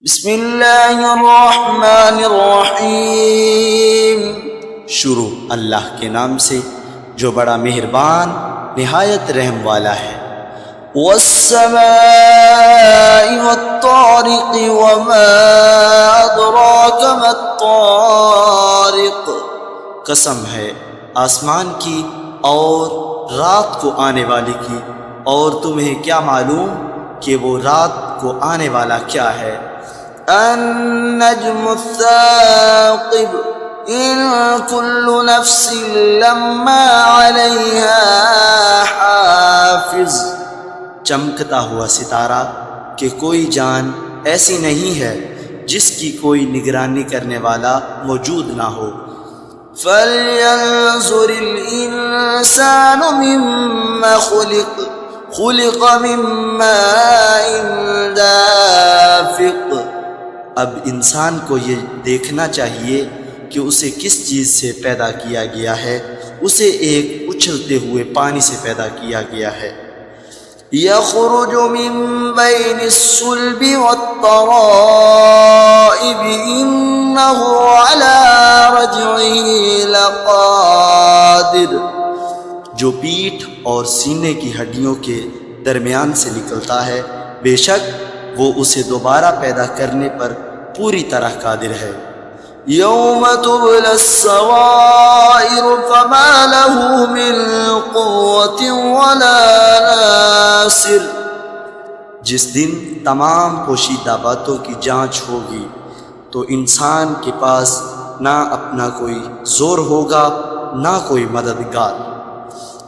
بسم اللہ الرحمن الرحیم۔ شروع اللہ کے نام سے جو بڑا مہربان نہایت رحم والا ہے۔ والسماء والطارق وما أدراك ما الطارق۔ قسم ہے آسمان کی اور رات کو آنے والے کی، اور تمہیں کیا معلوم کہ وہ رات کو آنے والا کیا ہے؟ النجم الثاقب إن كل نفس لما عليها حافظ۔ چمکتا ہوا ستارہ کہ کوئی جان ایسی نہیں ہے جس کی کوئی نگرانی کرنے والا موجود نہ ہو۔ فلينظر الإنسان مما خلق خلق من ماء دافق۔ اب انسان کو یہ دیکھنا چاہیے کہ اسے کس چیز سے پیدا کیا گیا ہے۔ اسے ایک اچھلتے ہوئے پانی سے پیدا کیا گیا ہے۔ يخرج من بين الصلب والترائب إنه على رجعه لقادر۔ جو پیٹھ اور سینے کی ہڈیوں کے درمیان سے نکلتا ہے، بے شک وہ اسے دوبارہ پیدا کرنے پر پوری طرح قادر ہے۔ يوم تبلى السرائر فما له من قوة ولا ناصر۔ جس دن تمام پوشیدہ باتوں کی جانچ ہوگی تو انسان کے پاس نہ اپنا کوئی زور ہوگا نہ کوئی مددگار۔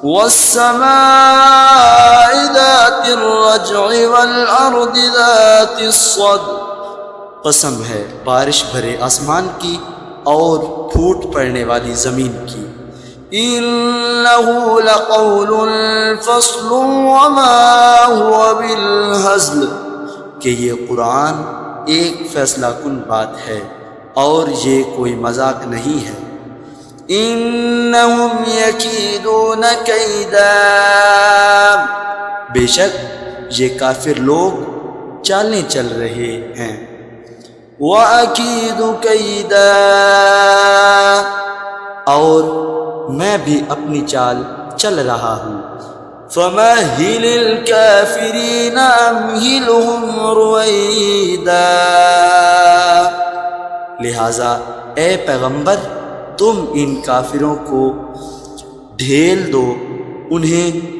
والسماء ذات الرجع والأرض ذات الصدع۔ قسم ہے بارش بھرے آسمان کی اور پھوٹ پڑنے والی زمین کی۔ إنه لقول فصل وما هو بالهزل۔ کہ یہ قرآن ایک فیصلہ کن بات ہے اور یہ کوئی مذاق نہیں ہے۔ إنهم يكيدون كيدا۔ بے شک یہ کافر لوگ چالیں چل رہے ہیں۔ وأكيد كيدا۔ اور میں بھی اپنی چال چل رہا ہوں۔ فمهل الكافرين أمهلهم رويدا۔ لہذا اے پیغمبر تم ان کافروں کو ڈھیل دو، انہیں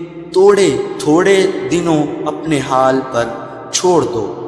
تھوڑے دنوں اپنے حال پر چھوڑ دو۔